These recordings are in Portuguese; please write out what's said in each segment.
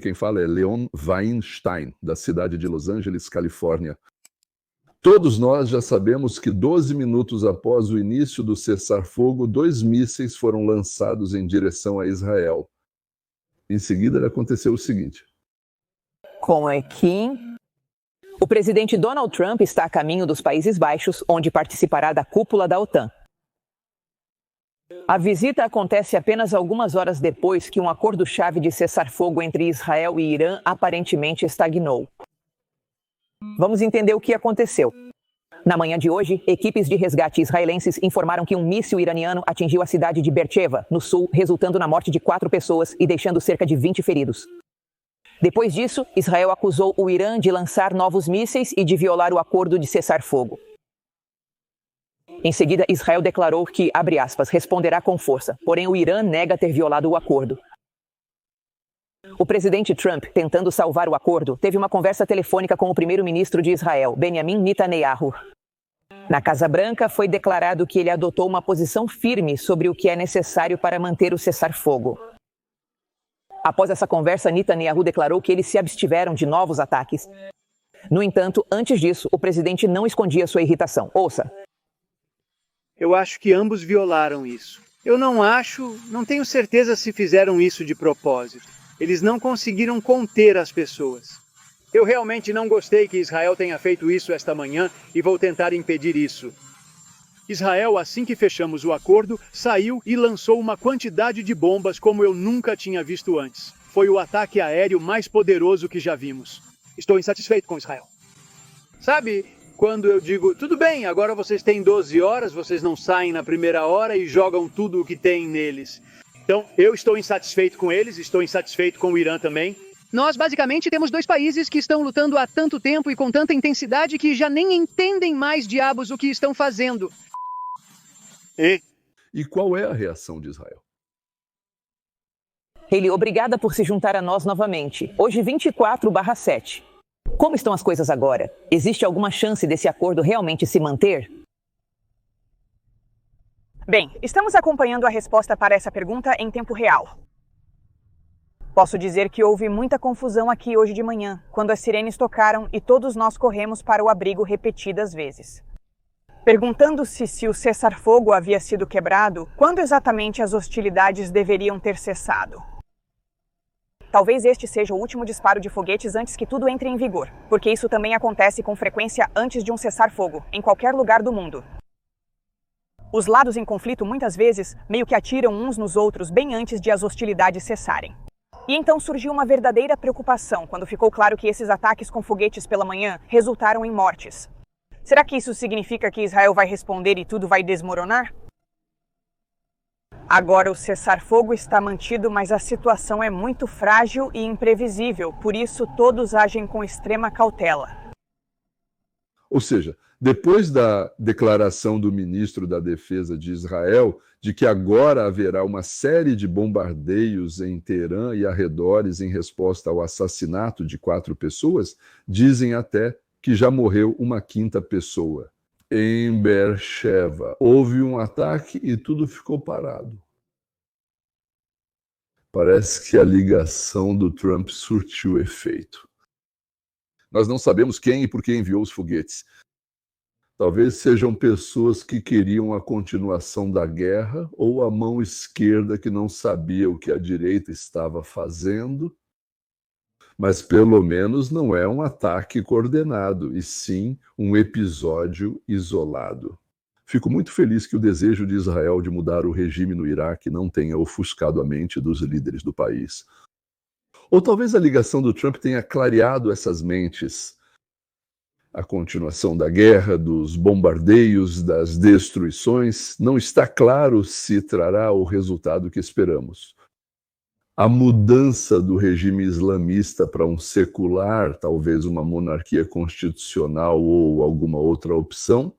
quem fala é Leon Weinstein, da cidade de Los Angeles, Califórnia. Todos nós já sabemos que 12 minutos após o início do cessar-fogo, 2 mísseis foram lançados em direção a Israel. Em seguida, aconteceu o seguinte. Como é que... O presidente Donald Trump está a caminho dos Países Baixos, onde participará da cúpula da OTAN. A visita acontece apenas algumas horas depois que um acordo-chave de cessar-fogo entre Israel e Irã aparentemente estagnou. Vamos entender o que aconteceu. Na manhã de hoje, equipes de resgate israelenses informaram que um míssil iraniano atingiu a cidade de Beersheva, no sul, resultando na morte de 4 pessoas e deixando cerca de 20 feridos. Depois disso, Israel acusou o Irã de lançar novos mísseis e de violar o acordo de cessar-fogo. Em seguida, Israel declarou que, abre aspas, responderá com força, porém o Irã nega ter violado o acordo. O presidente Trump, tentando salvar o acordo, teve uma conversa telefônica com o primeiro-ministro de Israel, Benjamin Netanyahu. Na Casa Branca, foi declarado que ele adotou uma posição firme sobre o que é necessário para manter o cessar-fogo. Após essa conversa, Netanyahu declarou que eles se abstiveram de novos ataques. No entanto, antes disso, o presidente não escondia sua irritação. Ouça. Eu acho que ambos violaram isso. Eu não tenho certeza se fizeram isso de propósito. Eles não conseguiram conter as pessoas. Eu realmente não gostei que Israel tenha feito isso esta manhã e vou tentar impedir isso. Israel, assim que fechamos o acordo, saiu e lançou uma quantidade de bombas como eu nunca tinha visto antes. Foi o ataque aéreo mais poderoso que já vimos. Estou insatisfeito com Israel. Sabe, quando eu digo, tudo bem, agora vocês têm 12 horas, vocês não saem na primeira hora e jogam tudo o que tem neles. Então, eu estou insatisfeito com eles, estou insatisfeito com o Irã também. Nós, basicamente, temos 2 países que estão lutando há tanto tempo e com tanta intensidade que já nem entendem mais diabos o que estão fazendo. E qual é a reação de Israel? Ele, obrigada por se juntar a nós novamente. Hoje, 24/7. Como estão as coisas agora? Existe alguma chance desse acordo realmente se manter? Bem, estamos acompanhando a resposta para essa pergunta em tempo real. Posso dizer que houve muita confusão aqui hoje de manhã, quando as sirenes tocaram e todos nós corremos para o abrigo repetidas vezes. Perguntando-se se o cessar-fogo havia sido quebrado, quando exatamente as hostilidades deveriam ter cessado. Talvez este seja o último disparo de foguetes antes que tudo entre em vigor, porque isso também acontece com frequência antes de um cessar-fogo, em qualquer lugar do mundo. Os lados em conflito muitas vezes meio que atiram uns nos outros bem antes de as hostilidades cessarem. E então surgiu uma verdadeira preocupação quando ficou claro que esses ataques com foguetes pela manhã resultaram em mortes. Será que isso significa que Israel vai responder e tudo vai desmoronar? Agora o cessar-fogo está mantido, mas a situação é muito frágil e imprevisível, por isso todos agem com extrema cautela. Ou seja, depois da declaração do ministro da Defesa de Israel de que agora haverá uma série de bombardeios em Teherã e arredores em resposta ao assassinato de 4 pessoas, dizem até que já morreu uma 5ª pessoa. Em Beersheva houve um ataque e tudo ficou parado. Parece que a ligação do Trump surtiu efeito. Nós não sabemos quem e por que enviou os foguetes. Talvez sejam pessoas que queriam a continuação da guerra ou a mão esquerda que não sabia o que a direita estava fazendo, mas pelo menos não é um ataque coordenado, e sim um episódio isolado. Fico muito feliz que o desejo de Israel de mudar o regime no Iraque não tenha ofuscado a mente dos líderes do país. Ou talvez a ligação do Trump tenha clareado essas mentes. A continuação da guerra, dos bombardeios, das destruições, não está claro se trará o resultado que esperamos. A mudança do regime islamista para um secular, talvez uma monarquia constitucional ou alguma outra opção,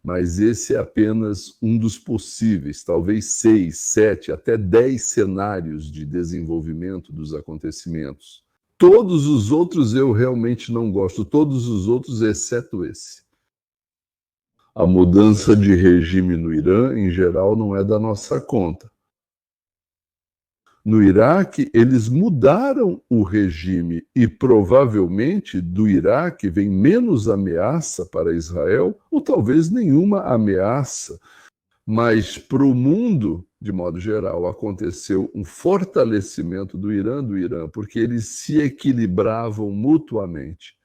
mas esse é apenas um dos possíveis, talvez 6, 7, até 10 cenários de desenvolvimento dos acontecimentos. Todos os outros eu realmente não gosto, todos os outros exceto esse. A mudança de regime no Irã, em geral, não é da nossa conta. no Iraque, eles mudaram o regime e provavelmente do Iraque vem menos ameaça para Israel, ou talvez nenhuma ameaça. Mas para o mundo, de modo geral, aconteceu um fortalecimento do Irã, porque eles se equilibravam mutuamente.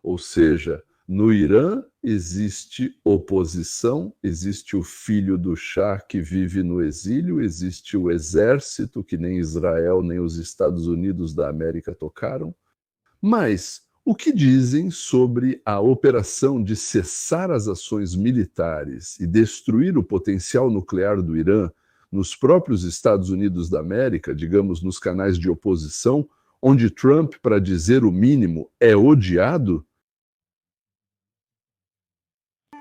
Ou seja, no Irã existe oposição, existe o filho do Shah que vive no exílio, existe o exército que nem Israel nem os Estados Unidos da América tocaram. Mas o que dizem sobre a operação de cessar as ações militares e destruir o potencial nuclear do Irã nos próprios Estados Unidos da América, digamos, nos canais de oposição, onde Trump, para dizer o mínimo, é odiado?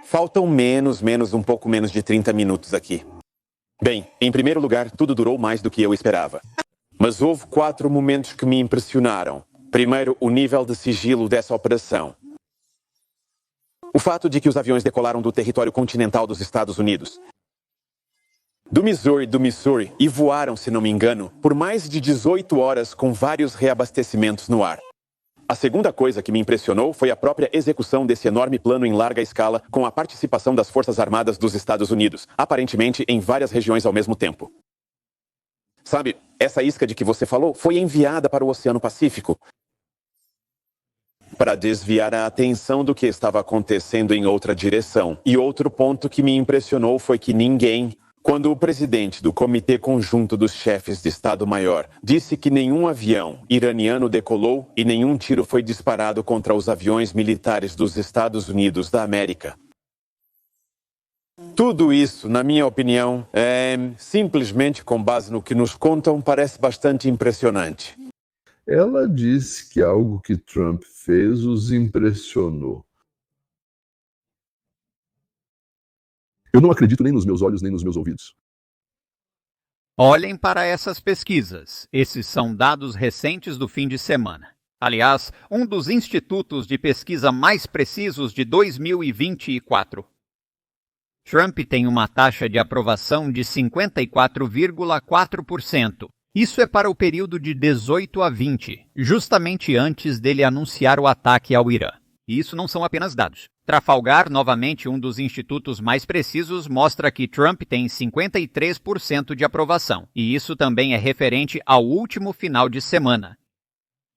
Faltam um pouco menos de 30 minutos aqui. Bem, em primeiro lugar, tudo durou mais do que eu esperava. Mas houve 4 momentos que me impressionaram. Primeiro, o nível de sigilo dessa operação. O fato de que os aviões decolaram do território continental dos Estados Unidos, do Missouri, e voaram, se não me engano, por mais de 18 horas com vários reabastecimentos no ar. A segunda coisa que me impressionou foi a própria execução desse enorme plano em larga escala com a participação das Forças Armadas dos Estados Unidos, aparentemente em várias regiões ao mesmo tempo. Sabe, essa isca de que você falou foi enviada para o Oceano Pacífico para desviar a atenção do que estava acontecendo em outra direção. E outro ponto que me impressionou foi que ninguém, quando o presidente do Comitê Conjunto dos Chefes de Estado-Maior disse que nenhum avião iraniano decolou e nenhum tiro foi disparado contra os aviões militares dos Estados Unidos da América. Tudo isso, na minha opinião, simplesmente com base no que nos contam, parece bastante impressionante. Ela disse que algo que Trump fez os impressionou. Eu não acredito nem nos meus olhos, nem nos meus ouvidos. Olhem para essas pesquisas. Esses são dados recentes do fim de semana. Aliás, um dos institutos de pesquisa mais precisos de 2024. Trump tem uma taxa de aprovação de 54,4%. Isso é para o período de 18 a 20, justamente antes dele anunciar o ataque ao Irã. E isso não são apenas dados. Trafalgar, novamente um dos institutos mais precisos, mostra que Trump tem 53% de aprovação. E isso também é referente ao último final de semana.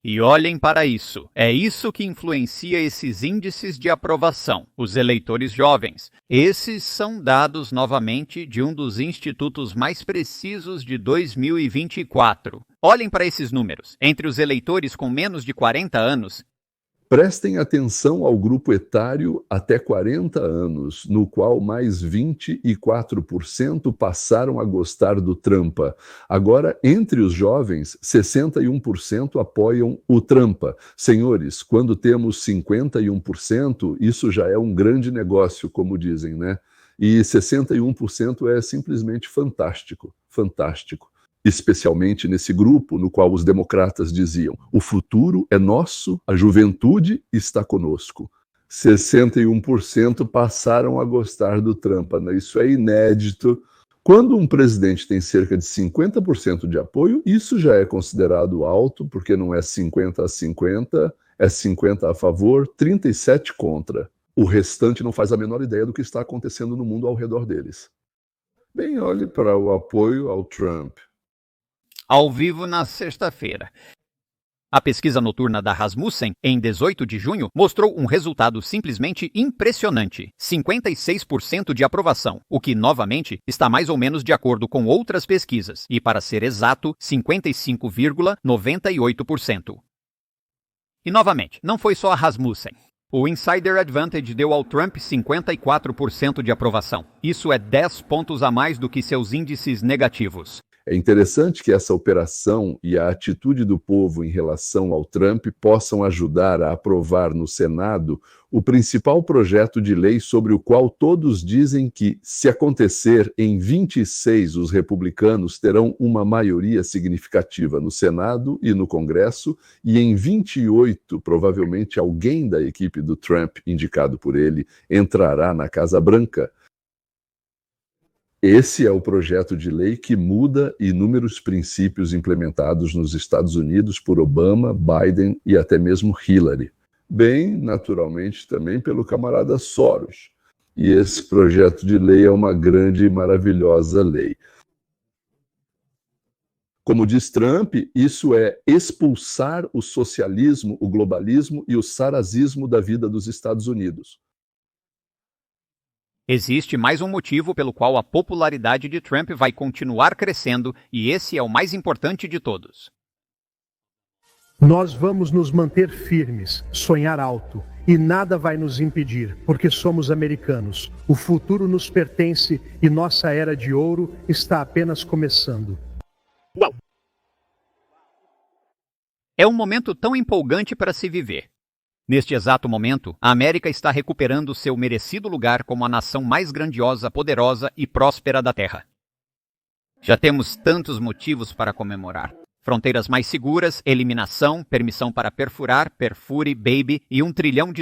E olhem para isso. É isso que influencia esses índices de aprovação. Os eleitores jovens. Esses são dados, novamente, de um dos institutos mais precisos de 2024. Olhem para esses números. Entre os eleitores com menos de 40 anos, prestem atenção ao grupo etário até 40 anos, no qual mais 24% passaram a gostar do Trumpa. Agora, entre os jovens, 61% apoiam o Trumpa. Senhores, quando temos 51%, isso já é um grande negócio, como dizem, né? E 61% é simplesmente fantástico, fantástico. Especialmente nesse grupo no qual os democratas diziam: o futuro é nosso, a juventude está conosco. 61% passaram a gostar do Trump. Isso é inédito. Quando um presidente tem cerca de 50% de apoio, isso já é considerado alto, porque não é 50 a 50, é 50 a favor, 37 contra. O restante não faz a menor ideia do que está acontecendo no mundo ao redor deles. Bem, olhe para o apoio ao Trump. Ao vivo na sexta-feira. A pesquisa noturna da Rasmussen, em 18 de junho, mostrou um resultado simplesmente impressionante. 56% de aprovação, o que, novamente, está mais ou menos de acordo com outras pesquisas. E, para ser exato, 55,98%. E, novamente, não foi só a Rasmussen. O Insider Advantage deu ao Trump 54% de aprovação. Isso é 10 pontos a mais do que seus índices negativos. É interessante que essa operação e a atitude do povo em relação ao Trump possam ajudar a aprovar no Senado o principal projeto de lei sobre o qual todos dizem que, se acontecer em 26, os republicanos terão uma maioria significativa no Senado e no Congresso, e em 28, provavelmente alguém da equipe do Trump, indicado por ele, entrará na Casa Branca. Esse é o projeto de lei que muda inúmeros princípios implementados nos Estados Unidos por Obama, Biden e até mesmo Hillary. Bem, naturalmente, também pelo camarada Soros. E esse projeto de lei é uma grande e maravilhosa lei. Como diz Trump, isso é expulsar o socialismo, o globalismo e o sarazismo da vida dos Estados Unidos. Existe mais um motivo pelo qual a popularidade de Trump vai continuar crescendo, e esse é o mais importante de todos. Nós vamos nos manter firmes, sonhar alto, e nada vai nos impedir, porque somos americanos. O futuro nos pertence e nossa era de ouro está apenas começando. Uau! É um momento tão empolgante para se viver. Neste exato momento, a América está recuperando seu merecido lugar como a nação mais grandiosa, poderosa e próspera da Terra. Já temos tantos motivos para comemorar. Fronteiras mais seguras, eliminação, permissão para perfurar, perfure, baby e $1 trilhão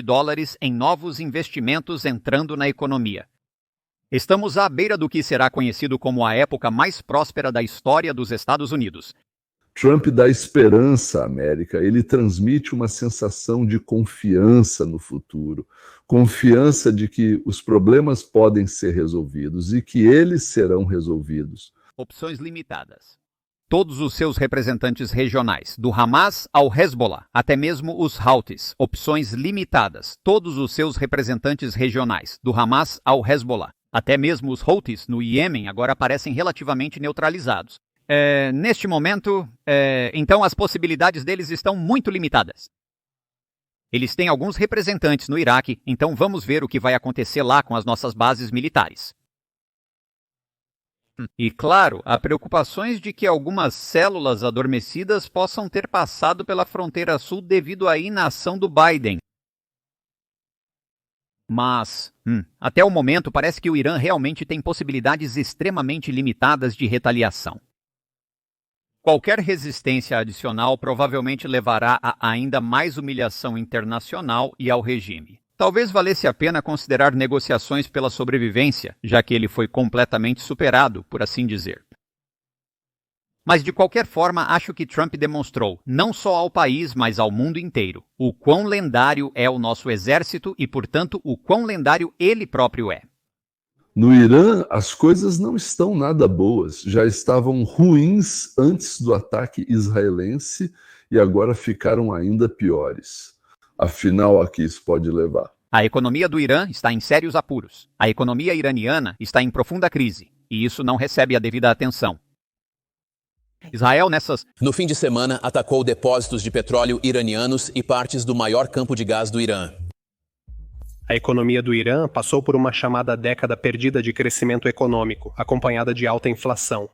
em novos investimentos entrando na economia. Estamos à beira do que será conhecido como a época mais próspera da história dos Estados Unidos. Trump dá esperança à América, ele transmite uma sensação de confiança no futuro, confiança de que os problemas podem ser resolvidos e que eles serão resolvidos. Opções limitadas. Todos os seus representantes regionais, do Hamas ao Hezbollah, até mesmo os Houthis, opções limitadas. Todos os seus representantes regionais, do Hamas ao Hezbollah, até mesmo os Houthis no Iêmen agora parecem relativamente neutralizados. Neste momento, então as possibilidades deles estão muito limitadas. Eles têm alguns representantes no Iraque, então vamos ver o que vai acontecer lá com as nossas bases militares. E claro, há preocupações de que algumas células adormecidas possam ter passado pela fronteira sul devido à inação do Biden. Mas, até o momento, parece que o Irã realmente tem possibilidades extremamente limitadas de retaliação. Qualquer resistência adicional provavelmente levará a ainda mais humilhação internacional e ao regime. Talvez valesse a pena considerar negociações pela sobrevivência, já que ele foi completamente superado, por assim dizer. Mas de qualquer forma, acho que Trump demonstrou, não só ao país, mas ao mundo inteiro, o quão lendário é o nosso exército e, portanto, o quão lendário ele próprio é. No Irã, as coisas não estão nada boas. Já estavam ruins antes do ataque israelense e agora ficaram ainda piores. Afinal, a que isso pode levar? A economia do Irã está em sérios apuros. A economia iraniana está em profunda crise, e isso não recebe a devida atenção. Israel No fim de semana, atacou depósitos de petróleo iranianos e partes do maior campo de gás do Irã. A economia do Irã passou por uma chamada década perdida de crescimento econômico, acompanhada de alta inflação.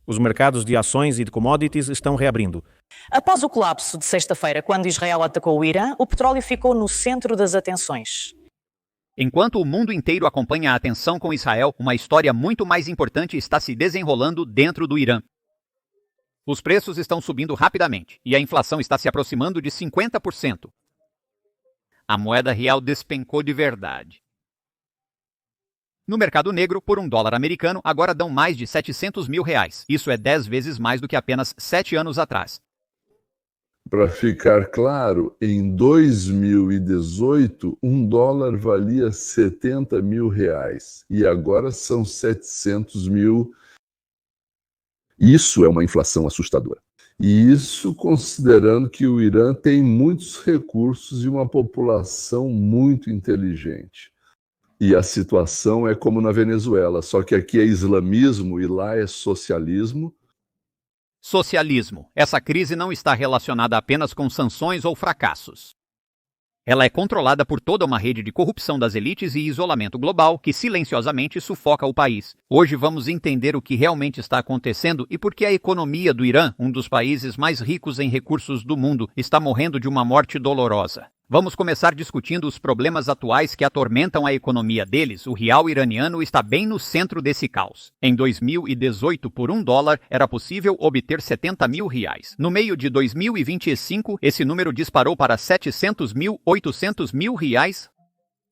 Os mercados de ações e de commodities estão reabrindo. Após o colapso de sexta-feira, quando Israel atacou o Irã, o petróleo ficou no centro das atenções. Enquanto o mundo inteiro acompanha a atenção com Israel, uma história muito mais importante está se desenrolando dentro do Irã. Os preços estão subindo rapidamente e a inflação está se aproximando de 50%. A moeda real despencou de verdade. No mercado negro, por $1 americano, agora dão mais de R$700 mil. Isso é 10 vezes mais do que apenas 7 anos atrás. Para ficar claro, em 2018, $1 valia R$70 mil e agora são 700 mil. Isso é uma inflação assustadora. E isso considerando que o Irã tem muitos recursos e uma população muito inteligente. E a situação é como na Venezuela, só que aqui é islamismo e lá é socialismo. Socialismo. Essa crise não está relacionada apenas com sanções ou fracassos. Ela é controlada por toda uma rede de corrupção das elites e isolamento global que silenciosamente sufoca o país. Hoje vamos entender o que realmente está acontecendo e por que a economia do Irã, um dos países mais ricos em recursos do mundo, está morrendo de uma morte dolorosa. Vamos começar discutindo os problemas atuais que atormentam a economia deles. O real iraniano está bem no centro desse caos. Em 2018, por $1, era possível obter R$70 mil. No meio de 2025, esse número disparou para 700 mil, 800 mil reais.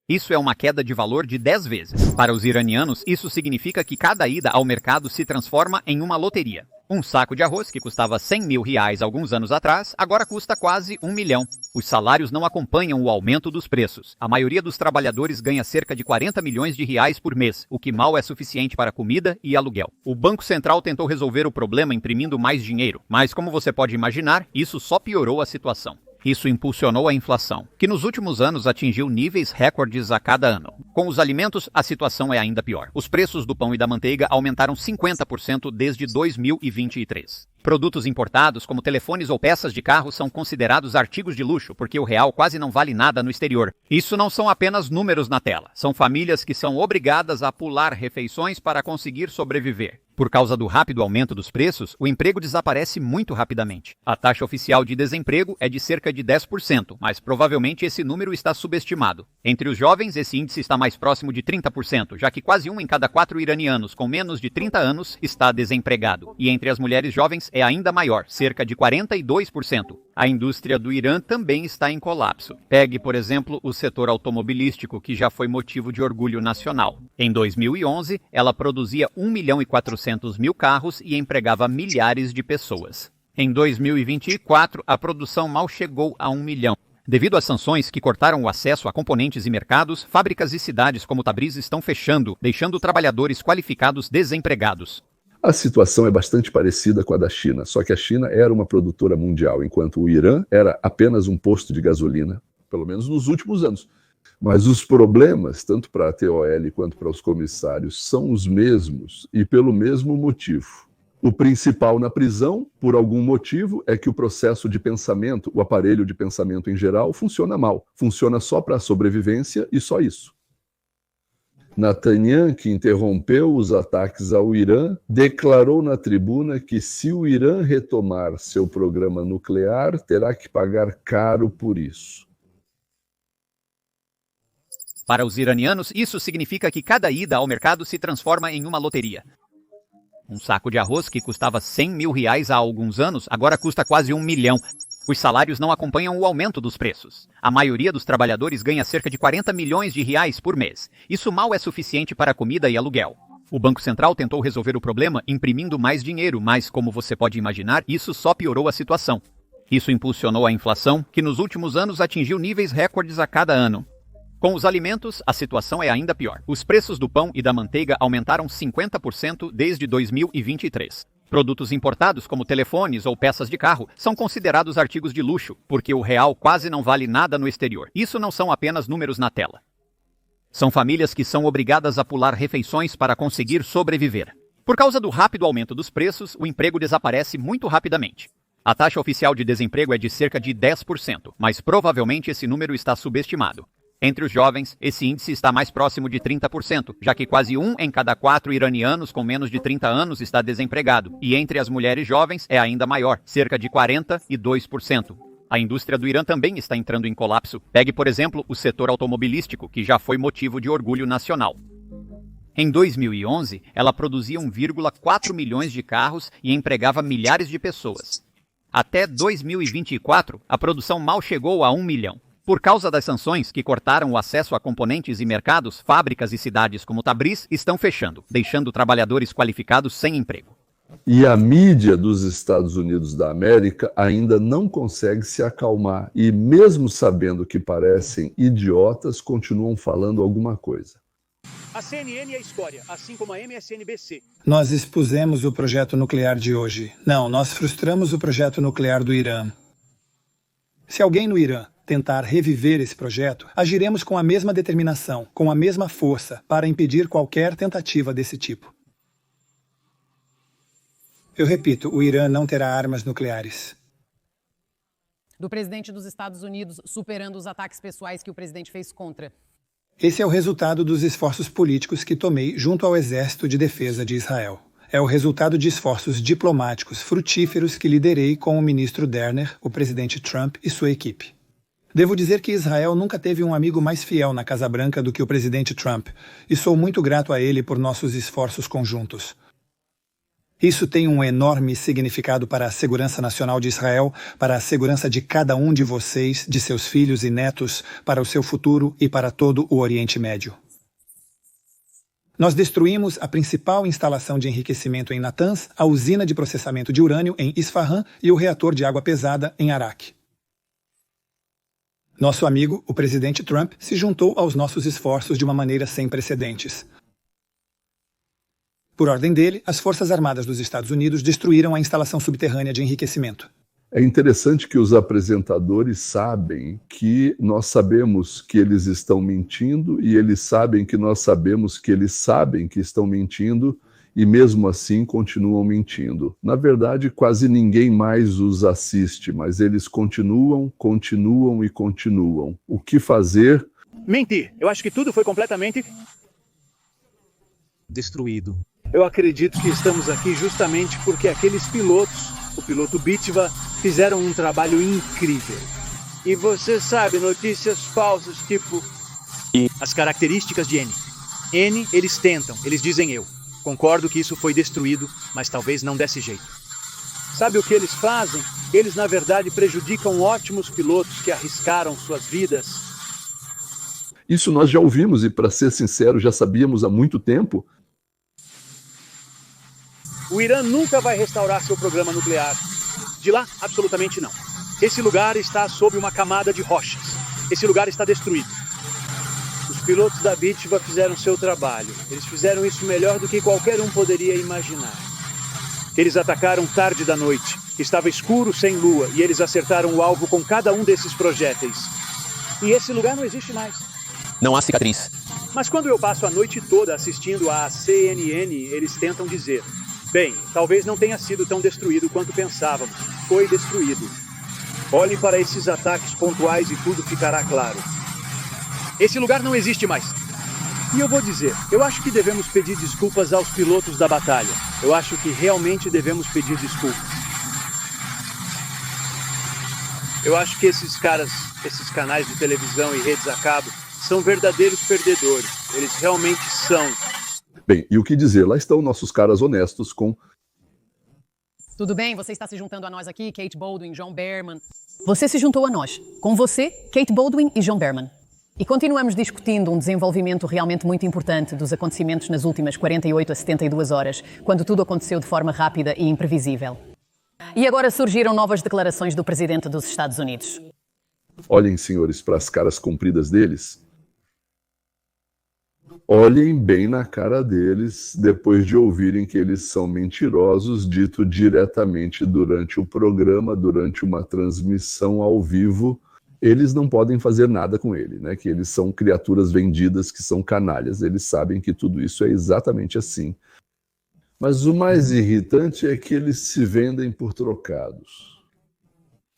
Isso é uma queda de valor de 10 vezes. Para os iranianos, isso significa que cada ida ao mercado se transforma em uma loteria. Um saco de arroz que custava 100 mil reais alguns anos atrás, agora custa quase 1 milhão. Os salários não acompanham o aumento dos preços. A maioria dos trabalhadores ganha cerca de 40 milhões de reais por mês, o que mal é suficiente para comida e aluguel. O Banco Central tentou resolver o problema imprimindo mais dinheiro, mas como você pode imaginar, isso só piorou a situação. Isso impulsionou a inflação, que nos últimos anos atingiu níveis recordes a cada ano. Com os alimentos, a situação é ainda pior. Os preços do pão e da manteiga aumentaram 50% desde 2023. Produtos importados, como telefones ou peças de carro, são considerados artigos de luxo, porque o real quase não vale nada no exterior. Isso não são apenas números na tela. São famílias que são obrigadas a pular refeições para conseguir sobreviver. Por causa do rápido aumento dos preços, o emprego desaparece muito rapidamente. A taxa oficial de desemprego é de cerca de 10%, mas provavelmente esse número está subestimado. Entre os jovens, esse índice está mais próximo de 30%, já que quase 1 em cada 4 iranianos com menos de 30 anos está desempregado. E entre as mulheres jovens é ainda maior, cerca de 42%. A indústria do Irã também está em colapso. Pegue, por exemplo, o setor automobilístico, que já foi motivo de orgulho nacional. Em 2011, ela produzia 1.400.000 carros e empregava milhares de pessoas. Em 2024, a produção mal chegou a 1 milhão. Devido às sanções que cortaram o acesso a componentes e mercados, fábricas e cidades como Tabriz estão fechando, deixando trabalhadores qualificados desempregados. A situação é bastante parecida com a da China, só que a China era uma produtora mundial, enquanto o Irã era apenas um posto de gasolina, pelo menos nos últimos anos. Mas os problemas, tanto para a TOL quanto para os comissários, são os mesmos e pelo mesmo motivo. O principal na prisão, por algum motivo, é que o processo de pensamento, o aparelho de pensamento em geral, funciona mal. Funciona só para a sobrevivência e só isso. Netanyahu, que interrompeu os ataques ao Irã, declarou na tribuna que se o Irã retomar seu programa nuclear, terá que pagar caro por isso. Para os iranianos, isso significa que cada ida ao mercado se transforma em uma loteria. Um saco de arroz que custava 100 mil reais há alguns anos, agora custa quase 1 milhão. Os salários não acompanham o aumento dos preços. A maioria dos trabalhadores ganha cerca de 40 milhões de reais por mês. Isso mal é suficiente para comida e aluguel. O Banco Central tentou resolver o problema imprimindo mais dinheiro, mas, como você pode imaginar, isso só piorou a situação. Isso impulsionou a inflação, que nos últimos anos atingiu níveis recordes a cada ano. Com os alimentos, a situação é ainda pior. Os preços do pão e da manteiga aumentaram 50% desde 2023. Produtos importados, como telefones ou peças de carro, são considerados artigos de luxo, porque o real quase não vale nada no exterior. Isso não são apenas números na tela. São famílias que são obrigadas a pular refeições para conseguir sobreviver. Por causa do rápido aumento dos preços, o emprego desaparece muito rapidamente. A taxa oficial de desemprego é de cerca de 10%, mas provavelmente esse número está subestimado. Entre os jovens, esse índice está mais próximo de 30%, já que quase 1 em cada 4 iranianos com menos de 30 anos está desempregado. E entre as mulheres jovens é ainda maior, cerca de 42%. A indústria do Irã também está entrando em colapso. Pegue, por exemplo, o setor automobilístico, que já foi motivo de orgulho nacional. Em 2011, ela produzia 1,4 milhões de carros e empregava milhares de pessoas. Até 2024, a produção mal chegou a 1 milhão. Por causa das sanções que cortaram o acesso a componentes e mercados, fábricas e cidades como Tabriz estão fechando, deixando trabalhadores qualificados sem emprego. E a mídia dos Estados Unidos da América ainda não consegue se acalmar e, mesmo sabendo que parecem idiotas, continuam falando alguma coisa. A CNN é escória, assim como a MSNBC. Nós expusemos o projeto nuclear de hoje. Não, nós frustramos o projeto nuclear do Irã. Se alguém no Irã tentar reviver esse projeto, agiremos com a mesma determinação, com a mesma força, para impedir qualquer tentativa desse tipo. Eu repito, o Irã não terá armas nucleares. Do presidente dos Estados Unidos superando os ataques pessoais que o presidente fez contra. Esse é o resultado dos esforços políticos que tomei junto ao Exército de Defesa de Israel. É o resultado de esforços diplomáticos frutíferos que liderei com o ministro Derner, o presidente Trump e sua equipe. Devo dizer que Israel nunca teve um amigo mais fiel na Casa Branca do que o presidente Trump, e sou muito grato a ele por nossos esforços conjuntos. Isso tem um enorme significado para a segurança nacional de Israel, para a segurança de cada um de vocês, de seus filhos e netos, para o seu futuro e para todo o Oriente Médio. Nós destruímos a principal instalação de enriquecimento em Natanz, a usina de processamento de urânio em Isfahan e o reator de água pesada em Arak. Nosso amigo, o presidente Trump, se juntou aos nossos esforços de uma maneira sem precedentes. Por ordem dele, as Forças Armadas dos Estados Unidos destruíram a instalação subterrânea de enriquecimento. É interessante que os apresentadores sabem que nós sabemos que eles estão mentindo e eles sabem que nós sabemos que eles sabem que estão mentindo e mesmo assim continuam mentindo. Na verdade, quase ninguém mais os assiste, mas eles continuam e continuam. O que fazer? Mentir. Eu acho que tudo foi completamente destruído. Eu acredito que estamos aqui justamente porque aqueles pilotos, o piloto Bitva, fizeram um trabalho incrível. E você sabe, notícias falsas tipo as características de N. N, eles tentam, eles dizem eu. Concordo que isso foi destruído, mas talvez não desse jeito. Sabe o que eles fazem? Eles, na verdade, prejudicam ótimos pilotos que arriscaram suas vidas. Isso nós já ouvimos e, para ser sincero, já sabíamos há muito tempo. O Irã nunca vai restaurar seu programa nuclear. De lá, absolutamente não. Esse lugar está sob uma camada de rochas. Esse lugar está destruído. Os pilotos da Bitva fizeram seu trabalho. Eles fizeram isso melhor do que qualquer um poderia imaginar. Eles atacaram tarde da noite. Estava escuro, sem lua, e eles acertaram o alvo com cada um desses projéteis. E esse lugar não existe mais. Não há cicatriz. Mas quando eu passo a noite toda assistindo à CNN, eles tentam dizer: bem, talvez não tenha sido tão destruído quanto pensávamos. Foi destruído. Olhem para esses ataques pontuais e tudo ficará claro. Esse lugar não existe mais. E eu vou dizer, eu acho que devemos pedir desculpas aos pilotos da batalha. Eu acho que realmente devemos pedir desculpas. Eu acho que esses caras, esses canais de televisão e redes a cabo, são verdadeiros perdedores. Eles realmente são. Bem, e o que dizer? Lá estão nossos caras honestos com... Tudo bem, você está se juntando a nós aqui, Kate Baldwin, John Behrman. Você se juntou a nós. Com você, Kate Baldwin e John Behrman. E continuamos discutindo um desenvolvimento realmente muito importante dos acontecimentos nas últimas 48 a 72 horas, quando tudo aconteceu de forma rápida e imprevisível. E agora surgiram novas declarações do presidente dos Estados Unidos. Olhem, senhores, para as caras compridas deles. Olhem bem na cara deles depois de ouvirem que eles são mentirosos, dito diretamente durante o programa, durante uma transmissão ao vivo. Eles não podem fazer nada com ele, né? Que eles são criaturas vendidas, que são canalhas. Eles sabem que tudo isso é exatamente assim. Mas o mais irritante é que eles se vendem por trocados.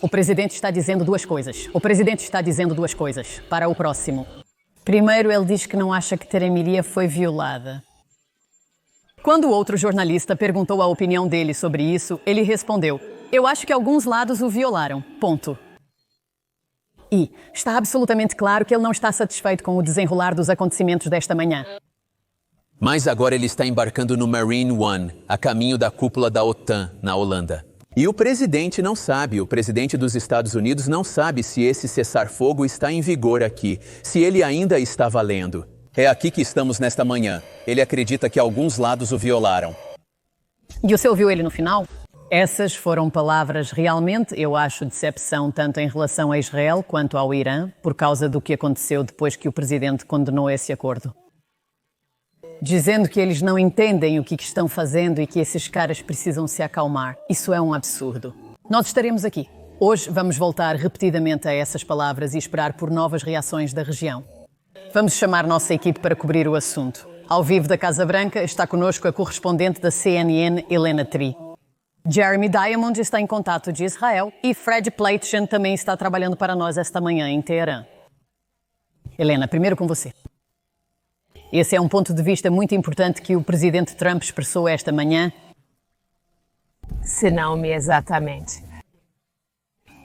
O presidente está dizendo duas coisas. O presidente está dizendo duas coisas. Para o próximo. Primeiro, ele diz que não acha que Teremiria foi violada. Quando o outro jornalista perguntou a opinião dele sobre isso, ele respondeu: eu acho que alguns lados o violaram. Ponto. E está absolutamente claro que ele não está satisfeito com o desenrolar dos acontecimentos desta manhã. Mas agora ele está embarcando no Marine One, a caminho da cúpula da OTAN, na Holanda. E o presidente não sabe, o presidente dos Estados Unidos não sabe se esse cessar-fogo está em vigor aqui, se ele ainda está valendo. É aqui que estamos nesta manhã. Ele acredita que alguns lados o violaram. E você ouviu ele no final? Essas foram palavras realmente, eu acho, decepção tanto em relação a Israel quanto ao Irã, por causa do que aconteceu depois que o presidente condenou esse acordo. Dizendo que eles não entendem o que estão fazendo e que esses caras precisam se acalmar. Isso é um absurdo. Nós estaremos aqui. Hoje vamos voltar repetidamente a essas palavras e esperar por novas reações da região. Vamos chamar nossa equipe para cobrir o assunto. Ao vivo da Casa Branca está conosco a correspondente da CNN, Helena Tri. Jeremy Diamond está em contato de Israel e Fred Pleitgen também está trabalhando para nós esta manhã em Teherã. Helena, primeiro com você. Esse é um ponto de vista muito importante que o presidente Trump expressou esta manhã. Se não me exatamente.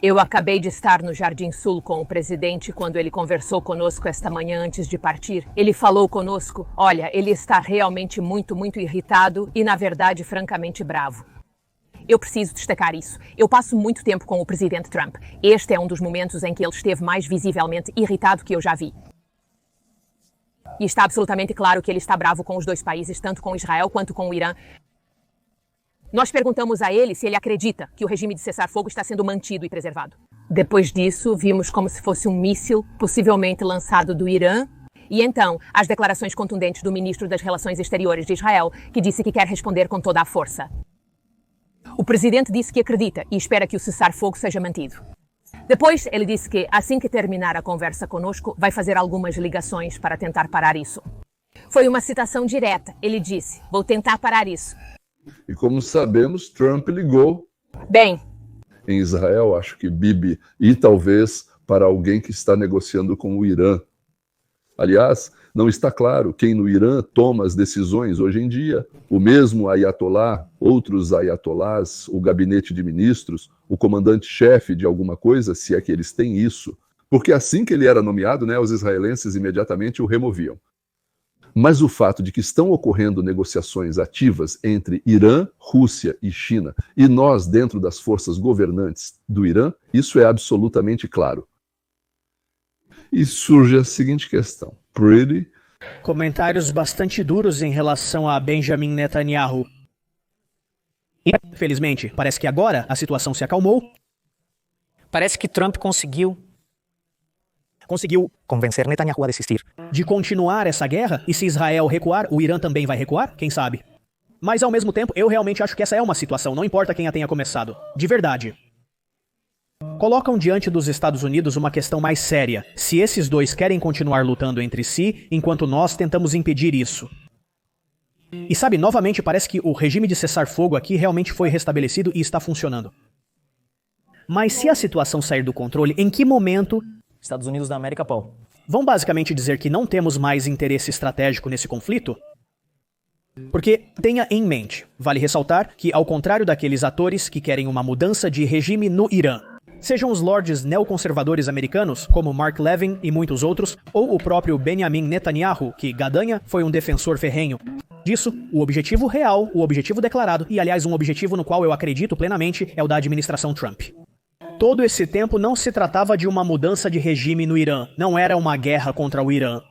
Eu acabei de estar no Jardim Sul com o presidente quando ele conversou conosco esta manhã antes de partir. Ele falou conosco, olha, ele está realmente muito irritado e, na verdade, francamente bravo. Eu preciso destacar isso. Eu passo muito tempo com o presidente Trump. Este é um dos momentos em que ele esteve mais visivelmente irritado que eu já vi. E está absolutamente claro que ele está bravo com os dois países, tanto com Israel quanto com o Irã. Nós perguntamos a ele se ele acredita que o regime de cessar-fogo está sendo mantido e preservado. Depois disso, vimos como se fosse um míssil, possivelmente lançado do Irã. E então, as declarações contundentes do ministro das Relações Exteriores de Israel, que disse que quer responder com toda a força. O presidente disse que acredita e espera que o cessar-fogo seja mantido. Depois, ele disse que, assim que terminar a conversa conosco, vai fazer algumas ligações para tentar parar isso. Foi uma citação direta. Ele disse, vou tentar parar isso. E como sabemos, Trump ligou. Bem. Em Israel, acho que Bibi, e talvez para alguém que está negociando com o Irã. Aliás, não está claro quem no Irã toma as decisões hoje em dia. O mesmo Ayatollah, outros Ayatollahs, o gabinete de ministros, o comandante-chefe de alguma coisa, se é que eles têm isso. Porque assim que ele era nomeado, os israelenses imediatamente o removiam. Mas o fato de que estão ocorrendo negociações ativas entre Irã, Rússia e China, e nós dentro das forças governantes do Irã, isso é absolutamente claro. E surge a seguinte questão. Pretty. Comentários bastante duros em relação a Benjamin Netanyahu. Infelizmente, parece que agora a situação se acalmou. Parece que Trump conseguiu convencer Netanyahu a desistir de continuar essa guerra, e se Israel recuar, o Irã também vai recuar, quem sabe? Mas ao mesmo tempo, eu realmente acho que essa é uma situação, não importa quem a tenha começado. De verdade. Colocam diante dos Estados Unidos uma questão mais séria. Se esses dois querem continuar lutando entre si, enquanto nós tentamos impedir isso. E sabe, novamente parece que o regime de cessar-fogo aqui realmente foi restabelecido e está funcionando. Mas se a situação sair do controle, em que momento... Estados Unidos da América, Paul. Vão basicamente dizer que não temos mais interesse estratégico nesse conflito? Porque tenha em mente, vale ressaltar que, ao contrário daqueles atores que querem uma mudança de regime no Irã, sejam os lords neoconservadores americanos, como Mark Levin e muitos outros, ou o próprio Benjamin Netanyahu, que gadanha foi um defensor ferrenho disso, o objetivo real, o objetivo declarado, e aliás um objetivo no qual eu acredito plenamente, é o da administração Trump. Todo esse tempo não se tratava de uma mudança de regime no Irã, não era uma guerra contra o Irã.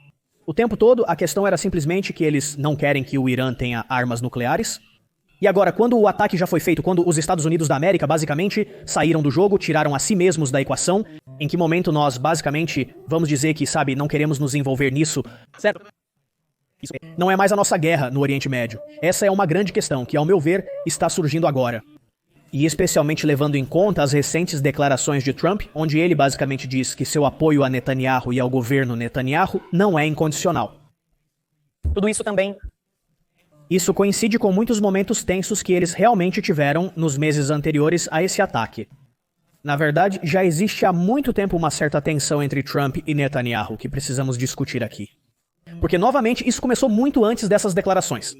O tempo todo a questão era simplesmente que eles não querem que o Irã tenha armas nucleares. E agora, quando o ataque já foi feito, quando os Estados Unidos da América basicamente saíram do jogo, tiraram a si mesmos da equação, em que momento nós basicamente vamos dizer que, sabe, não queremos nos envolver nisso, certo? Isso não é mais a nossa guerra no Oriente Médio. Essa é uma grande questão que, ao meu ver, está surgindo agora. E especialmente levando em conta as recentes declarações de Trump, onde ele basicamente diz que seu apoio a Netanyahu e ao governo Netanyahu não é incondicional. Tudo isso também... Isso coincide com muitos momentos tensos que eles realmente tiveram nos meses anteriores a esse ataque. Na verdade, já existe há muito tempo uma certa tensão entre Trump e Netanyahu, que precisamos discutir aqui. Porque, novamente, isso começou muito antes dessas declarações.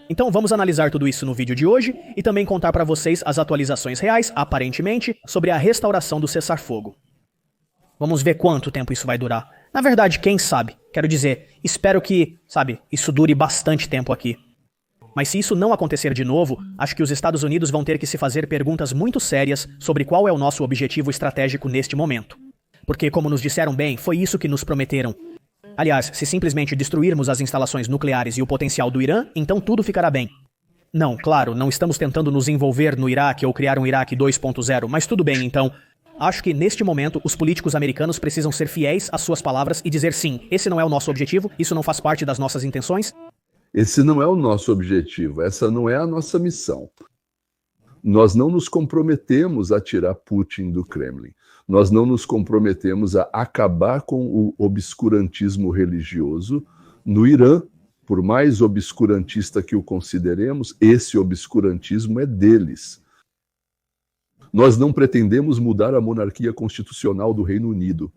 Então vamos analisar tudo isso no vídeo de hoje e também contar para vocês as atualizações reais, aparentemente, sobre a restauração do cessar-fogo. Vamos ver quanto tempo isso vai durar. Na verdade, quem sabe? Quero dizer, espero que, sabe, isso dure bastante tempo aqui. Mas se isso não acontecer de novo, acho que os Estados Unidos vão ter que se fazer perguntas muito sérias sobre qual é o nosso objetivo estratégico neste momento. Porque, como nos disseram bem, foi isso que nos prometeram. Aliás, se simplesmente destruirmos as instalações nucleares e o potencial do Irã, então tudo ficará bem. Não, claro, não estamos tentando nos envolver no Iraque ou criar um Iraque 2.0, mas tudo bem, então. Acho que, neste momento, os políticos americanos precisam ser fiéis às suas palavras e dizer sim, esse não é o nosso objetivo, isso não faz parte das nossas intenções. Esse não é o nosso objetivo, essa não é a nossa missão. Nós não nos comprometemos a tirar Putin do Kremlin. Nós não nos comprometemos a acabar com o obscurantismo religioso no Irã. Por mais obscurantista que o consideremos, esse obscurantismo é deles. Nós não pretendemos mudar a monarquia constitucional do Reino Unido.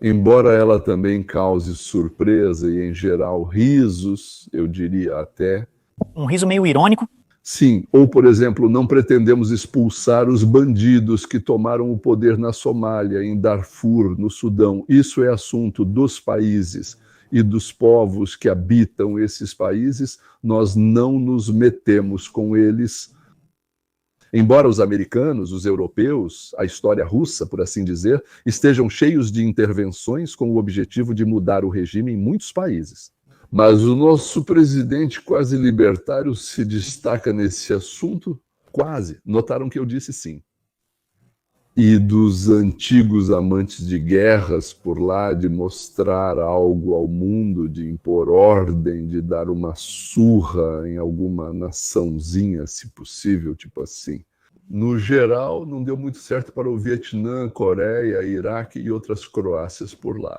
Embora ela também cause surpresa e, em geral, risos, eu diria até... Um riso meio irônico. Sim, ou, por exemplo, não pretendemos expulsar os bandidos que tomaram o poder na Somália, em Darfur, no Sudão. Isso é assunto dos países e dos povos que habitam esses países. Nós não nos metemos com eles. Embora os americanos, os europeus, a história russa, por assim dizer, estejam cheios de intervenções com o objetivo de mudar o regime em muitos países. Mas o nosso presidente quase libertário se destaca nesse assunto? Quase. Notaram que eu disse sim. E dos antigos amantes de guerras por lá, de mostrar algo ao mundo, de impor ordem, de dar uma surra em alguma naçãozinha, se possível, tipo assim. No geral, não deu muito certo para o Vietnã, Coreia, Iraque e outras Croácias por lá.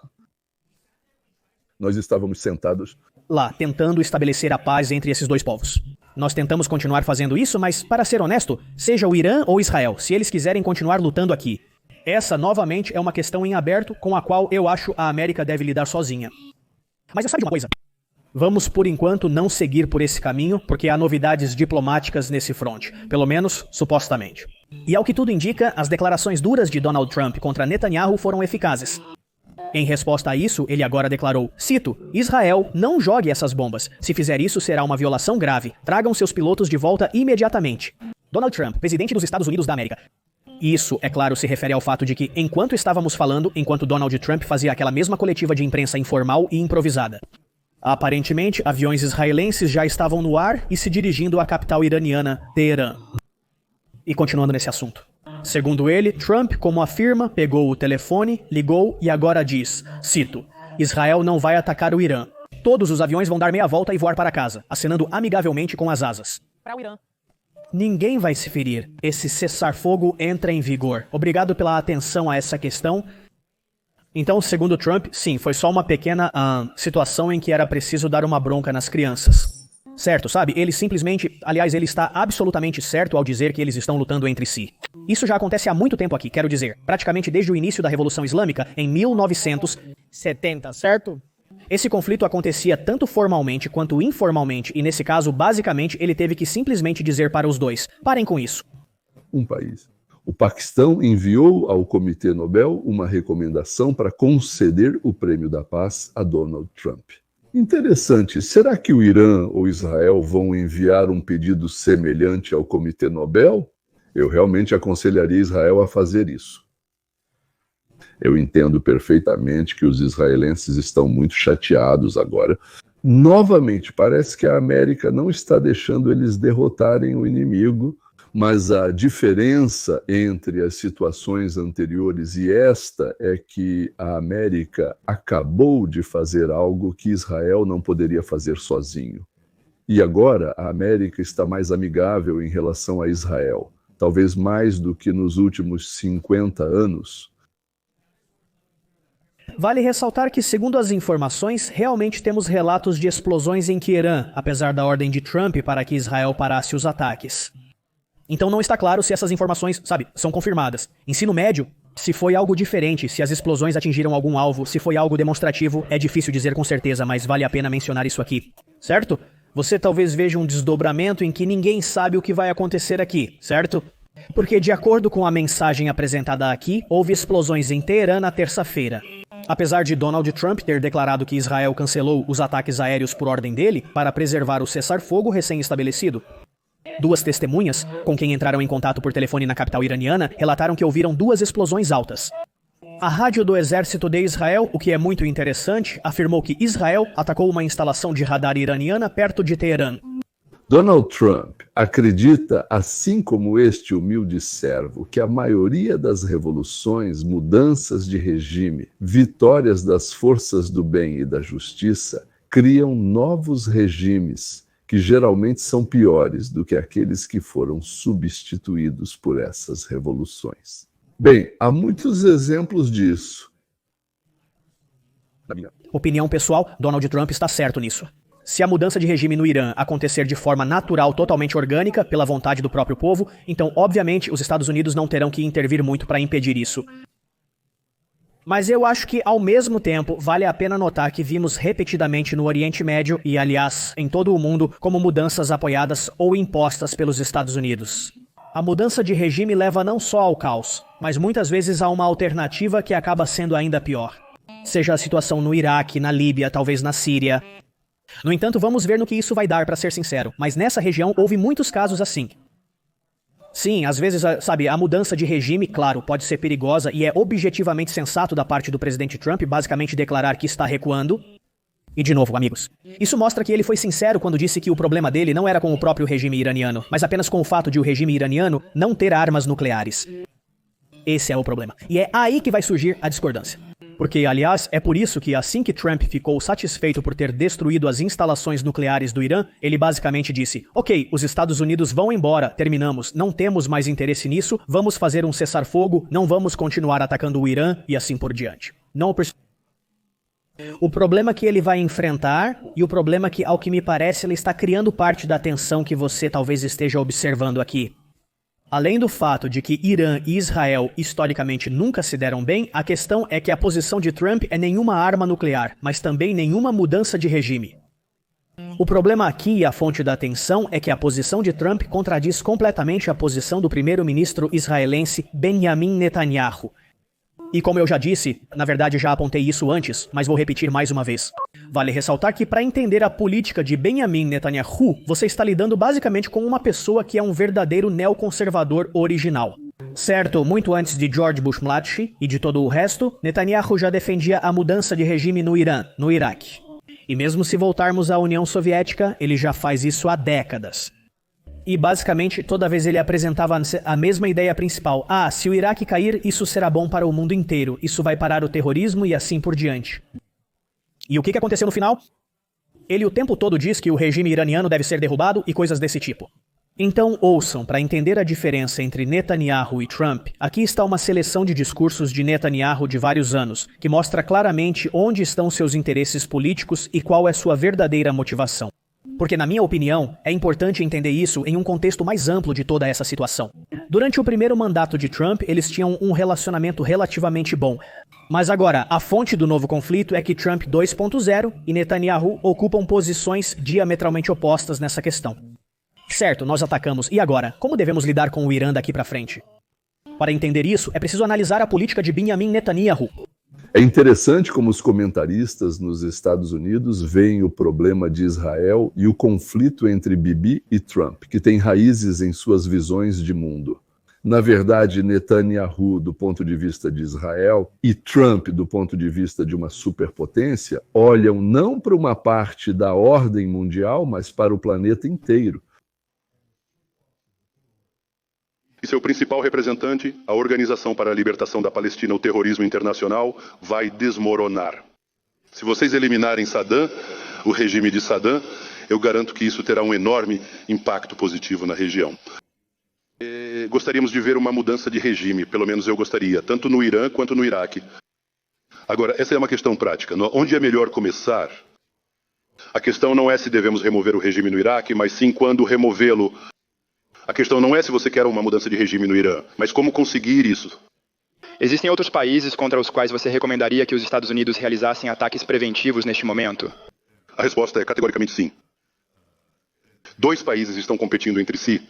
Nós estávamos sentados lá, tentando estabelecer a paz entre esses dois povos. Nós tentamos continuar fazendo isso, mas, para ser honesto, seja o Irã ou Israel, se eles quiserem continuar lutando aqui, essa, novamente, é uma questão em aberto com a qual eu acho a América deve lidar sozinha. Mas sabe de uma coisa? Vamos, por enquanto, não seguir por esse caminho, porque há novidades diplomáticas nesse fronte, pelo menos supostamente. E ao que tudo indica, as declarações duras de Donald Trump contra Netanyahu foram eficazes. Em resposta a isso, ele agora declarou, cito, Israel, não jogue essas bombas. Se fizer isso, será uma violação grave. Tragam seus pilotos de volta imediatamente. Donald Trump, presidente dos Estados Unidos da América. Isso, é claro, se refere ao fato de que, enquanto estávamos falando, enquanto Donald Trump fazia aquela mesma coletiva de imprensa informal e improvisada. Aparentemente, aviões israelenses já estavam no ar e se dirigindo à capital iraniana, Teherã. E continuando nesse assunto. Segundo ele, Trump, como afirma, pegou o telefone, ligou e agora diz, cito, Israel não vai atacar o Irã. Todos os aviões vão dar meia volta e voar para casa, acenando amigavelmente com as asas. Para o Irã. Ninguém vai se ferir. Esse cessar-fogo entra em vigor. Obrigado pela atenção a essa questão. Então, segundo Trump, sim, foi só uma pequena situação em que era preciso dar uma bronca nas crianças. Certo, sabe? Ele simplesmente... Aliás, ele está absolutamente certo ao dizer que eles estão lutando entre si. Isso já acontece há muito tempo aqui, quero dizer. Praticamente desde o início da Revolução Islâmica, em 1970, certo? Esse conflito acontecia tanto formalmente quanto informalmente, e nesse caso, basicamente, ele teve que simplesmente dizer para os dois, parem com isso. Um país. O Paquistão enviou ao Comitê Nobel uma recomendação para conceder o Prêmio da Paz a Donald Trump. Interessante, será que o Irã ou Israel vão enviar um pedido semelhante ao Comitê Nobel? Eu realmente aconselharia Israel a fazer isso. Eu entendo perfeitamente que os israelenses estão muito chateados agora. Novamente, parece que a América não está deixando eles derrotarem o inimigo, mas a diferença entre as situações anteriores e esta é que a América acabou de fazer algo que Israel não poderia fazer sozinho. E agora a América está mais amigável em relação a Israel, talvez mais do que nos últimos 50 anos. Vale ressaltar que, segundo as informações, realmente temos relatos de explosões em Teherã, apesar da ordem de Trump para que Israel parasse os ataques. Então não está claro se essas informações, são confirmadas. Ensino médio, se foi algo diferente, se as explosões atingiram algum alvo, se foi algo demonstrativo, é difícil dizer com certeza, mas vale a pena mencionar isso aqui, certo? Você talvez veja um desdobramento em que ninguém sabe o que vai acontecer aqui, certo? Porque, de acordo com a mensagem apresentada aqui, houve explosões em Teherã na terça-feira. Apesar de Donald Trump ter declarado que Israel cancelou os ataques aéreos por ordem dele para preservar o cessar-fogo recém-estabelecido. Duas testemunhas, com quem entraram em contato por telefone na capital iraniana, relataram que ouviram duas explosões altas. A rádio do exército de Israel, o que é muito interessante, afirmou que Israel atacou uma instalação de radar iraniana perto de Teherã. Donald Trump acredita, assim como este humilde servo, que a maioria das revoluções, mudanças de regime, vitórias das forças do bem e da justiça criam novos regimes, que geralmente são piores do que aqueles que foram substituídos por essas revoluções. Bem, há muitos exemplos disso. Opinião pessoal, Donald Trump está certo nisso. Se a mudança de regime no Irã acontecer de forma natural, totalmente orgânica, pela vontade do próprio povo, então, obviamente, os Estados Unidos não terão que intervir muito para impedir isso. Mas eu acho que, ao mesmo tempo, vale a pena notar que vimos repetidamente no Oriente Médio e, aliás, em todo o mundo, como mudanças apoiadas ou impostas pelos Estados Unidos. A mudança de regime leva não só ao caos, mas muitas vezes a uma alternativa que acaba sendo ainda pior. Seja a situação no Iraque, na Líbia, talvez na Síria. No entanto, vamos ver no que isso vai dar, para ser sincero. Mas nessa região houve muitos casos assim. Sim, às vezes, sabe, a mudança de regime, claro, pode ser perigosa e é objetivamente sensato da parte do presidente Trump basicamente declarar que está recuando. E de novo, amigos, isso mostra que ele foi sincero quando disse que o problema dele não era com o próprio regime iraniano, mas apenas com o fato de o regime iraniano não ter armas nucleares. Esse é o problema. E é aí que vai surgir a discordância. Porque, aliás, é por isso que assim que Trump ficou satisfeito por ter destruído as instalações nucleares do Irã, ele basicamente disse: ok, os Estados Unidos vão embora, terminamos, não temos mais interesse nisso, vamos fazer um cessar-fogo, não vamos continuar atacando o Irã e assim por diante. O problema que ele vai enfrentar e o problema que, ao que me parece, ele está criando parte da tensão que você talvez esteja observando aqui. Além do fato de que Irã e Israel historicamente nunca se deram bem, a questão é que a posição de Trump é nenhuma arma nuclear, mas também nenhuma mudança de regime. O problema aqui e a fonte da tensão é que a posição de Trump contradiz completamente a posição do primeiro-ministro israelense Benjamin Netanyahu. E como eu já disse, na verdade já apontei isso antes, mas vou repetir mais uma vez. Vale ressaltar que para entender a política de Benjamin Netanyahu, você está lidando basicamente com uma pessoa que é um verdadeiro neoconservador original. Certo, muito antes de George Bush-Mladsky e de todo o resto, Netanyahu já defendia a mudança de regime no Irã, no Iraque. E mesmo se voltarmos à União Soviética, ele já faz isso há décadas. E basicamente, toda vez ele apresentava a mesma ideia principal. Ah, se o Iraque cair, isso será bom para o mundo inteiro. Isso vai parar o terrorismo e assim por diante. E o que aconteceu no final? Ele o tempo todo diz que o regime iraniano deve ser derrubado e coisas desse tipo. Então ouçam, para entender a diferença entre Netanyahu e Trump, aqui está uma seleção de discursos de Netanyahu de vários anos, que mostra claramente onde estão seus interesses políticos e qual é sua verdadeira motivação. Porque, na minha opinião, é importante entender isso em um contexto mais amplo de toda essa situação. Durante o primeiro mandato de Trump, eles tinham um relacionamento relativamente bom. Mas agora, a fonte do novo conflito é que Trump 2.0 e Netanyahu ocupam posições diametralmente opostas nessa questão. Certo, nós atacamos. E agora? Como devemos lidar com o Irã daqui para frente? Para entender isso, é preciso analisar a política de Benjamin Netanyahu. É interessante como os comentaristas nos Estados Unidos veem o problema de Israel e o conflito entre Bibi e Trump, que tem raízes em suas visões de mundo. Na verdade, Netanyahu, do ponto de vista de Israel, e Trump, do ponto de vista de uma superpotência, olham não para uma parte da ordem mundial, mas para o planeta inteiro. E seu principal representante, a Organização para a Libertação da Palestina, o terrorismo internacional, vai desmoronar. Se vocês eliminarem Saddam, o regime de Saddam, eu garanto que isso terá um enorme impacto positivo na região. Gostaríamos de ver uma mudança de regime, pelo menos eu gostaria, tanto no Irã quanto no Iraque. Agora, essa é uma questão prática. Onde é melhor começar? A questão não é se devemos remover o regime no Iraque, mas sim quando removê-lo. A questão não é se você quer uma mudança de regime no Irã, mas como conseguir isso. Existem outros países contra os quais você recomendaria que os Estados Unidos realizassem ataques preventivos neste momento? A resposta é categoricamente sim. 2 países estão competindo entre si.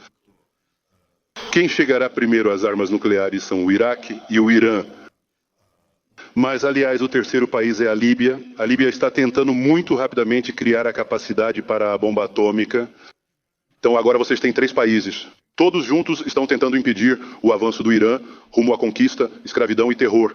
Quem chegará primeiro às armas nucleares são o Iraque e o Irã. Mas, aliás, o terceiro país é a Líbia. A Líbia está tentando muito rapidamente criar a capacidade para a bomba atômica. Então agora vocês têm 3 países. Todos juntos estão tentando impedir o avanço do Irã rumo à conquista, escravidão e terror.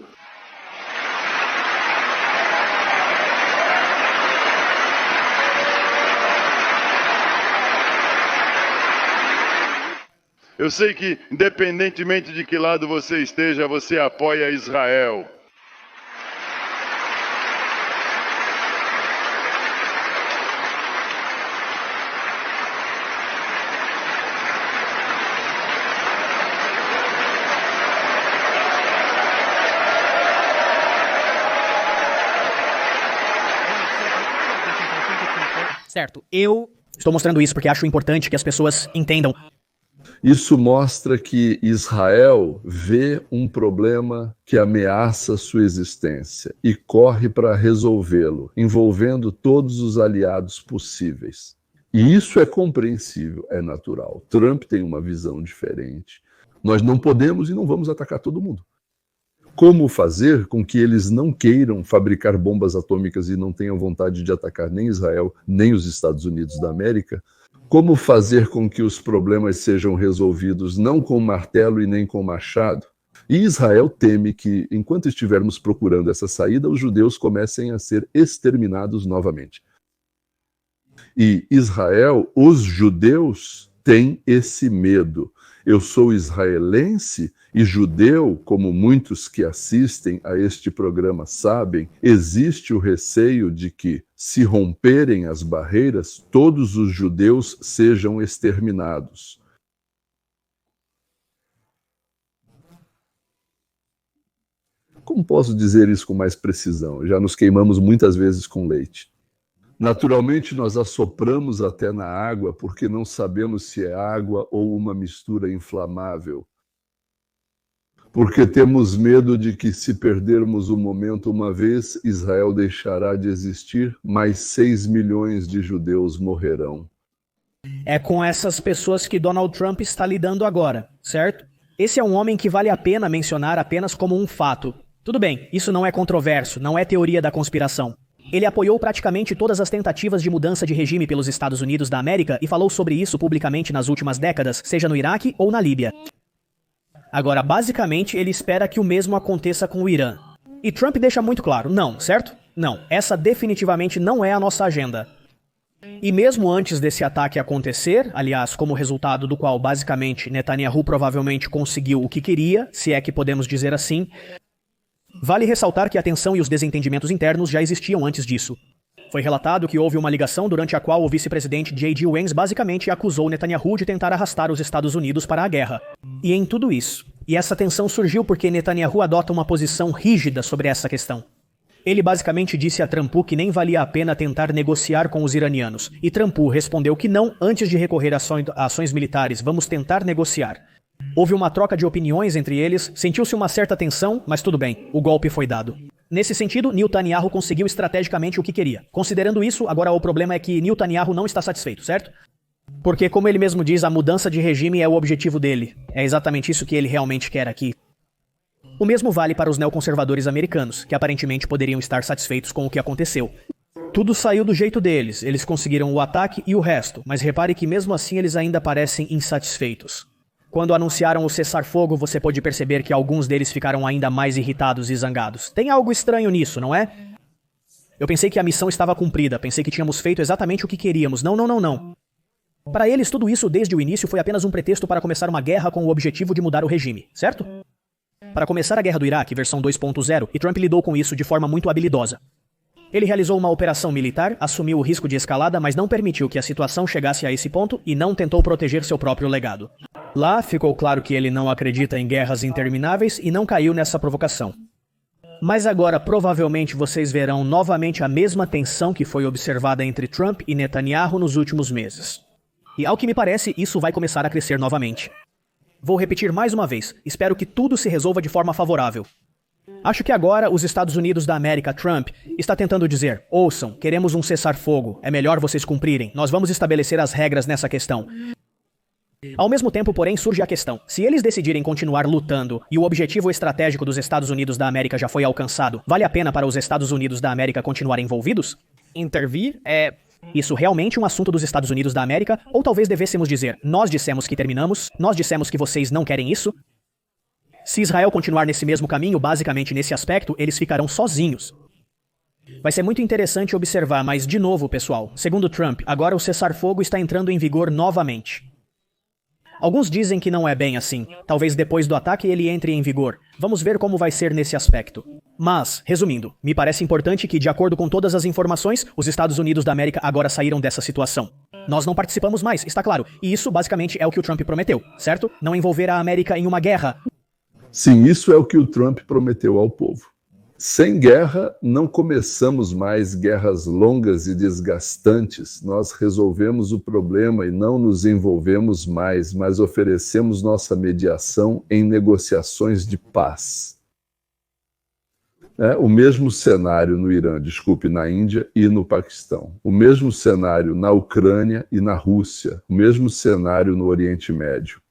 Eu sei que, independentemente de que lado você esteja, você apoia Israel. Certo, eu estou mostrando isso porque acho importante que as pessoas entendam. Isso mostra que Israel vê um problema que ameaça sua existência e corre para resolvê-lo, envolvendo todos os aliados possíveis. E isso é compreensível, é natural. Trump tem uma visão diferente. Nós não podemos e não vamos atacar todo mundo. Como fazer com que eles não queiram fabricar bombas atômicas e não tenham vontade de atacar nem Israel, nem os Estados Unidos da América? Como fazer com que os problemas sejam resolvidos não com martelo e nem com machado? E Israel teme que, enquanto estivermos procurando essa saída, os judeus comecem a ser exterminados novamente. E Israel, os judeus, têm esse medo. Eu sou israelense e judeu, como muitos que assistem a este programa sabem, existe o receio de que, se romperem as barreiras, todos os judeus sejam exterminados. Como posso dizer isso com mais precisão? Já nos queimamos muitas vezes com leite. Naturalmente, nós assopramos até na água porque não sabemos se é água ou uma mistura inflamável. Porque temos medo de que, se perdermos o momento uma vez, Israel deixará de existir, mais 6 milhões de judeus morrerão. É com essas pessoas que Donald Trump está lidando agora, certo? Esse é um homem que vale a pena mencionar apenas como um fato. Tudo bem, isso não é controverso, não é teoria da conspiração. Ele apoiou praticamente todas as tentativas de mudança de regime pelos Estados Unidos da América e falou sobre isso publicamente nas últimas décadas, seja no Iraque ou na Líbia. Agora, basicamente, ele espera que o mesmo aconteça com o Irã. E Trump deixa muito claro, não, certo? Não, essa definitivamente não é a nossa agenda. E mesmo antes desse ataque acontecer, aliás, como resultado do qual, basicamente, Netanyahu provavelmente conseguiu o que queria, se é que podemos dizer assim, vale ressaltar que a tensão e os desentendimentos internos já existiam antes disso. Foi relatado que houve uma ligação durante a qual o vice-presidente J.D. Vance basicamente acusou Netanyahu de tentar arrastar os Estados Unidos para a guerra. E em tudo isso. E essa tensão surgiu porque Netanyahu adota uma posição rígida sobre essa questão. Ele basicamente disse a Trump que nem valia a pena tentar negociar com os iranianos. E Trump respondeu que não antes de recorrer a ações militares, vamos tentar negociar. Houve uma troca de opiniões entre eles, sentiu-se uma certa tensão, mas tudo bem, o golpe foi dado. Nesse sentido, Netanyahu conseguiu estrategicamente o que queria. Considerando isso, agora o problema é que Netanyahu não está satisfeito, certo? Porque, como ele mesmo diz, a mudança de regime é o objetivo dele. É exatamente isso que ele realmente quer aqui. O mesmo vale para os neoconservadores americanos, que aparentemente poderiam estar satisfeitos com o que aconteceu. Tudo saiu do jeito deles, eles conseguiram o ataque e o resto, mas repare que mesmo assim eles ainda parecem insatisfeitos. Quando anunciaram o cessar-fogo, você pôde perceber que alguns deles ficaram ainda mais irritados e zangados. Tem algo estranho nisso, não é? Eu pensei que a missão estava cumprida, pensei que tínhamos feito exatamente o que queríamos. Não. Para eles, tudo isso desde o início foi apenas um pretexto para começar uma guerra com o objetivo de mudar o regime, certo? Para começar a Guerra do Iraque, versão 2.0, e Trump lidou com isso de forma muito habilidosa. Ele realizou uma operação militar, assumiu o risco de escalada, mas não permitiu que a situação chegasse a esse ponto e não tentou proteger seu próprio legado. Lá, ficou claro que ele não acredita em guerras intermináveis e não caiu nessa provocação. Mas agora, provavelmente, vocês verão novamente a mesma tensão que foi observada entre Trump e Netanyahu nos últimos meses. E, ao que me parece, isso vai começar a crescer novamente. Vou repetir mais uma vez, espero que tudo se resolva de forma favorável. Acho que agora os Estados Unidos da América, Trump, está tentando dizer, ouçam, queremos um cessar-fogo, é melhor vocês cumprirem, nós vamos estabelecer as regras nessa questão. Ao mesmo tempo, porém, surge a questão, se eles decidirem continuar lutando e o objetivo estratégico dos Estados Unidos da América já foi alcançado, vale a pena para os Estados Unidos da América continuarem envolvidos? Intervir é... Isso realmente um assunto dos Estados Unidos da América? Ou talvez devêssemos dizer, nós dissemos que terminamos, nós dissemos que vocês não querem isso? Se Israel continuar nesse mesmo caminho, basicamente nesse aspecto, eles ficarão sozinhos. Vai ser muito interessante observar, mas de novo, pessoal, segundo Trump, agora o cessar-fogo está entrando em vigor novamente. Alguns dizem que não é bem assim. Talvez depois do ataque ele entre em vigor. Vamos ver como vai ser nesse aspecto. Mas, resumindo, me parece importante que, de acordo com todas as informações, os Estados Unidos da América agora saíram dessa situação. Nós não participamos mais, está claro. E isso basicamente é o que o Trump prometeu, certo? Não envolver a América em uma guerra. Sim, isso é o que o Trump prometeu ao povo. Sem guerra, não começamos mais guerras longas e desgastantes. Nós resolvemos o problema e não nos envolvemos mais, mas oferecemos nossa mediação em negociações de paz. O mesmo cenário no Irã, na Índia e no Paquistão. O mesmo cenário na Ucrânia e na Rússia. O mesmo cenário no Oriente Médio.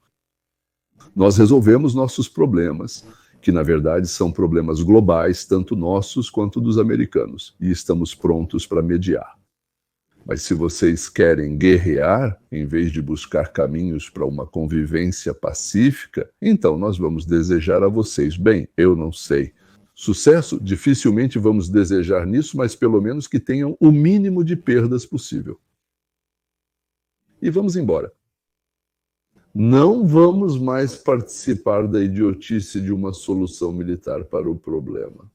Nós resolvemos nossos problemas, que na verdade são problemas globais, tanto nossos quanto dos americanos, e estamos prontos para mediar. Mas se vocês querem guerrear, em vez de buscar caminhos para uma convivência pacífica, então nós vamos desejar a vocês bem, eu não sei. Sucesso, dificilmente vamos desejar nisso, mas pelo menos que tenham o mínimo de perdas possível. E vamos embora. Não vamos mais participar da idiotice de uma solução militar para o problema.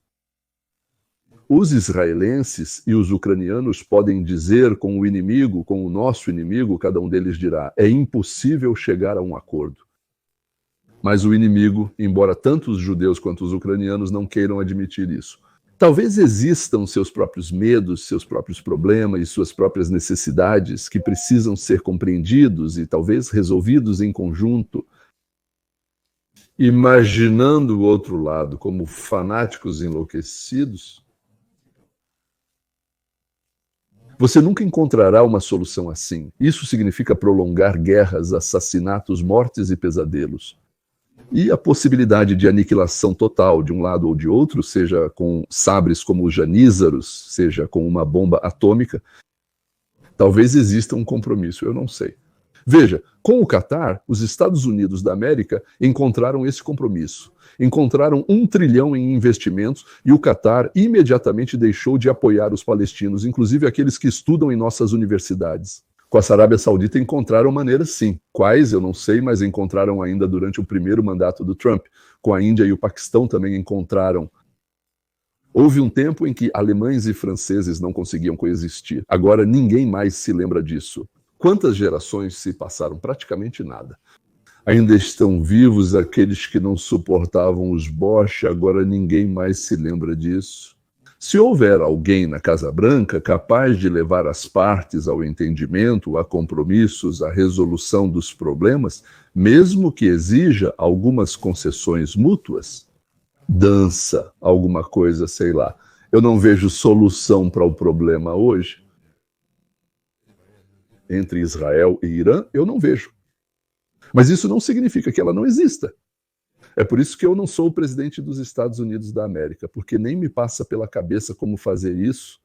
Os israelenses e os ucranianos podem dizer com o inimigo, com o nosso inimigo, cada um deles dirá, é impossível chegar a um acordo. Mas o inimigo, embora tanto os judeus quanto os ucranianos não queiram admitir isso. Talvez existam seus próprios medos, seus próprios problemas e suas próprias necessidades que precisam ser compreendidos e talvez resolvidos em conjunto. Imaginando o outro lado como fanáticos enlouquecidos, você nunca encontrará uma solução assim. Isso significa prolongar guerras, assassinatos, mortes e pesadelos. E a possibilidade de aniquilação total de um lado ou de outro, seja com sabres como os janízaros, seja com uma bomba atômica, talvez exista um compromisso, eu não sei. Veja, com o Catar, os Estados Unidos da América encontraram esse compromisso. Encontraram 1 trilhão em investimentos e o Catar imediatamente deixou de apoiar os palestinos, inclusive aqueles que estudam em nossas universidades. Com a Arábia Saudita encontraram maneiras sim. Quais, eu não sei, mas encontraram ainda durante o primeiro mandato do Trump. Com a Índia e o Paquistão também encontraram. Houve um tempo em que alemães e franceses não conseguiam coexistir. Agora ninguém mais se lembra disso. Quantas gerações se passaram? Praticamente nada. Ainda estão vivos aqueles que não suportavam os Bosch, agora ninguém mais se lembra disso. Se houver alguém na Casa Branca capaz de levar as partes ao entendimento, a compromissos, à resolução dos problemas, mesmo que exija algumas concessões mútuas, dança, alguma coisa, sei lá. Eu não vejo solução para o problema hoje. Entre Israel e Irã, eu não vejo. Mas isso não significa que ela não exista. É por isso que eu não sou o presidente dos Estados Unidos da América, porque nem me passa pela cabeça como fazer isso.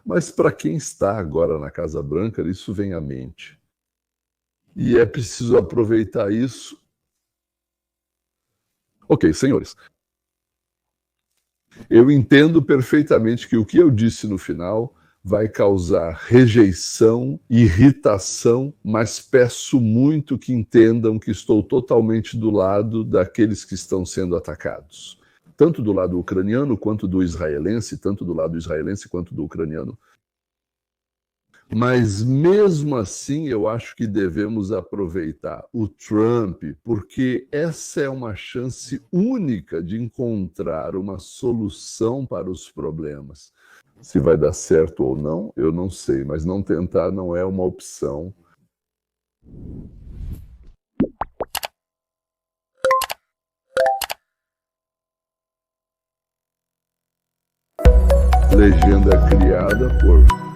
Mas para quem está agora na Casa Branca, isso vem à mente. E é preciso aproveitar isso. Ok, senhores. Eu entendo perfeitamente que o que eu disse no final vai causar rejeição, irritação, mas peço muito que entendam que estou totalmente do lado daqueles que estão sendo atacados. Tanto do lado ucraniano quanto do israelense, tanto do lado israelense quanto do ucraniano. Mas mesmo assim eu acho que devemos aproveitar o Trump, porque essa é uma chance única de encontrar uma solução para os problemas. Se vai dar certo ou não, eu não sei, mas não tentar não é uma opção. Legenda criada por